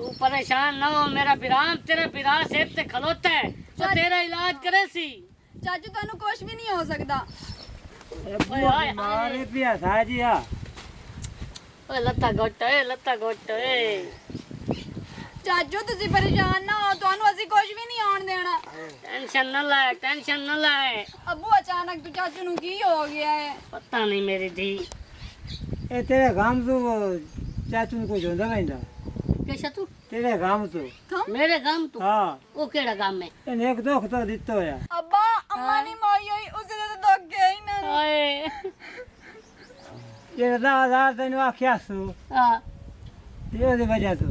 तू परेशान ना हो, मेरा बिराम तेरा बिरा सेब ते खलोता है तो तेरा इलाज करे सी। चाचू तेनू कुछ भी नहीं हो सकदा। मारे पिया साजी आ ओए लत्ता घुट, ओए लत्ता घुट। चाचू तुसी परेशान ना हो, तुहानू असी कुछ भी नहीं आउण देना। टेंशन न ले, टेंशन न ले। अब्बू अचानक तो चाचू नू की हो गया है? पता नहीं मेरी धी। ए तेरे गांव तो चाचू ने कुछ होंदा वैंदा कैसा तू तेरे गांव तो मेरे गांव तू हां वो केड़ा गांव में एने एक दुख तो दित्तो है। अब्बा अम्मा नी मोई होई उसे तो दुख गया ही ना। ओए ये दादा तेन आख्या सु हां ये दे वजह तो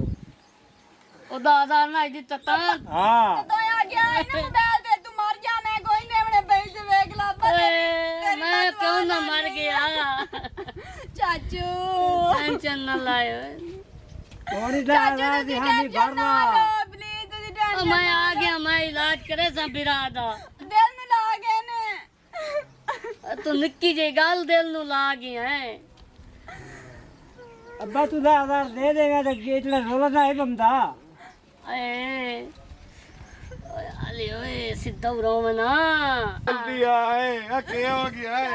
ओ दादा ना दी तता हां तो आ गया है ना मोबाइल पे, तू मर जा मैं कोई नहीं अपने पैसे देख ला। मैं क्यों ना मर गया। चाचू टेंशन न लायो। थोड़ी दादा दी हामी भरवा प्लीज तुसी ओ टेंशन मैं आ गया, मैं इलाज करे सा बिरा दा। दिल नु ला गए ने। तू निक्की जी गल दिल नु ला गई है। अब्बा तू दादा दे देगा तो इतना रोला ना है बंदा। ए अले ओए सीधा उरो मना जल्दी आए क्या हो गया है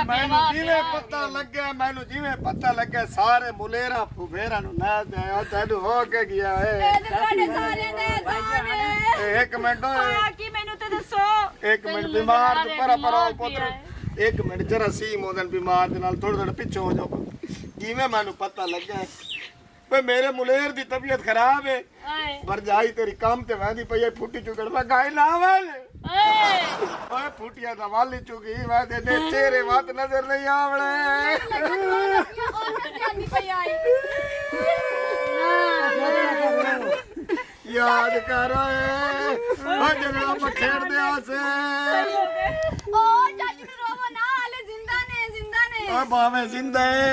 मैनू जिवें पता लगे मैनू जिवें पता लगे सारे मुलेरा फुफेरा नु ना दे तेनू हो के गया है। ਤੁਹਾਡੇ ਸਾਰਿਆਂ ਦੇ ਸਾਹਮਣੇ एक मिनट की मैनू तो दसो। एक मिनट बीमार तो पर पुत्र एक मिनट जरा सी मोदन बीमार दे नाल थोड़ा थोड़ा पीछे हो जाओ। जिवें मैनू पता लगे पे मेरे मुलेर दी तबीयत खराब है भरजाई तेरी काम ते वहदी पई है फुटी चुकड़ में गाय ना वाल ओए फुटिया दा वाली चुकी वा दे चेहरे बात नजर नहीं आवड़े याद कर जरा खेड़ दे आसे ओ चाचू नु रोवो ना, हाले जिंदा ने। ओ बावे जिंदा है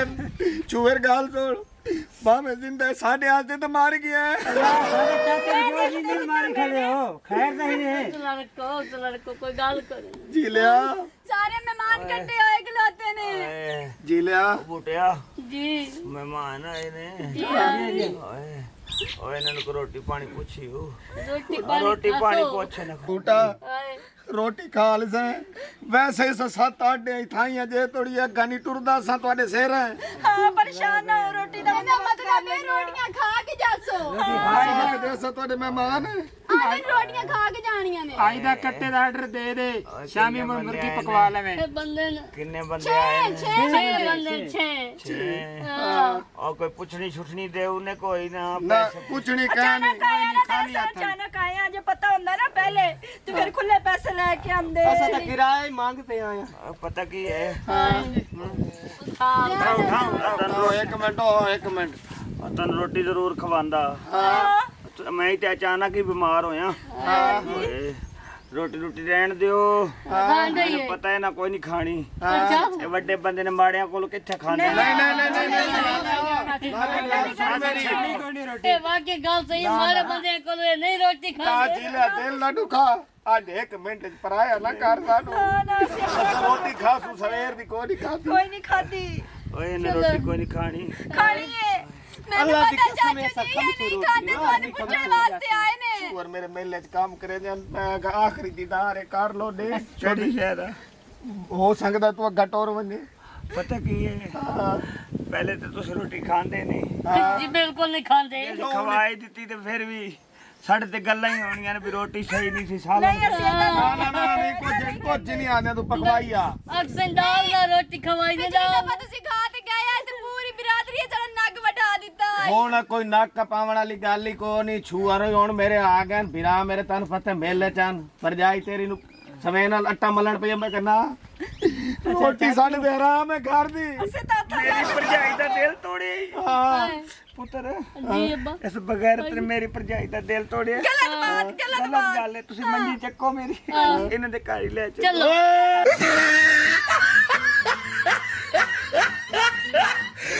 चुवेर गाल तोड़ बावे जिंदा है साढ़े आते तो मार गया है। सारे चाचा जो जी नहीं मारी खड़े हो खैर नहीं है तो लड़को कोई गाल करे जी लिया सारे मेहमान इकट्ठे होए खलोते ने। जी लिया बूटिया जी मेहमान आए ने ओए ओए इन्हां को रोटी पानी पूछियो रोटी पानी पूछे ना बूटा रोटी खा ले वैसे ही 7-8 थाइयां जे थोड़ी अग्गा नहीं टुरदा सा ਤੁਹਾਡੇ सिर है। हां परेशान ना हो, रोटी दा मतलब है रोटियां खा के जासो। हां देसा ਤੁਹਾਡੇ मेहमान आने रोटियां खा के जानियां ने। आज दा कट्टे दा ऑर्डर दे दे शामी मुर्गी पकवा लेवे। बंदे किन्ने बंदे आए ने छह बंदे छह और कोई पूछनी छुटनी दे उन्हें कोई ना ना पूछनी क्या नहीं खाली अचानक आया, जो पता होंदा ना पहले तो फिर खुले पैसे लेके आंदे। ऐसा तो किराया ही मांगते आया। पता की है एक मिनट तन रोटी जरूर खवांदा मैं ही ते अचानक ही बीमार होया रोटी रोटी रहन दियो मैनू पता है ना कोई नहीं खानी ये बड़े बंदे ने माड़ियां कोल किथे खाने ए वाकई गल सही, मारे बंदे को नहीं रोटी खाते। जी ले दिल लड्डू खा आज 1 मिनट पराया ना कर सानू रोटी खा सु सवेर दी कोई नहीं खाती कोई नहीं खाती ओए ने रोटी कोई नहीं खानी खानी है। अल्लाह की कसम ऐसा कम नहीं खाते, तो पूछने वास्ते आए ने। और मेरे मेले च काम करे जन आखिरी दीदार है कर लो दे छोटी शहर हो सकदा तू अग्गा टोर वने पता की है पहले तो तुस रोटी खांदे नहीं जी बिल्कुल नहीं खाते। खवाई दी ते फिर भी साढ़े ते गल्लां ही होनियां ने भी रोटी सही नहीं सी साला ना नहीं कुछ नहीं आने तू पकवाइया अक्सर दाल ना रोटी खवाई दे दाल ਤੁਸੀਂ ਖਾ ਤੇ ਗਏ ਆ ਤੇ ਪੂਰੀ ਬਰਾਦਰੀ ਸਾਡਾ ਨੱਕ ਵਟਾ ਦਿੱਤਾ। ਹੁਣ ਕੋਈ ਨੱਕ ਪਾਵਣ ਵਾਲੀ ਗੱਲ ਹੀ ਕੋ ਨਹੀਂ ਛੂਆਰੇ ਹੁਣ ਮੇਰੇ ਆ ਗਏ ਵੀਰਾ ਮੇਰੇ ਤਨ ਫਤੇ ਮੇਲੇ ਚਨ ਪਰਜਾਈ ਤੇਰੀ ਨੂੰ ਸਵੇ ਨਾਲ ਆਟਾ ਮਲਣ ਪਈ ਮੈਂ ਕਹਿੰਦਾ ਰੋਟੀ ਸਾਡੇ ਦੇ ਆਰਾਮ ਹੈ ਘਰ ਦੀ मेरी भरजाई दा दिल तोड़ी पुत्र जी अब्बा इस बगैर तेरे मेरी भरजाई दा दिल तोड़े गलत गल है तुसी मंजी चक्को मेरी इन्हां दे घर ही ले चलो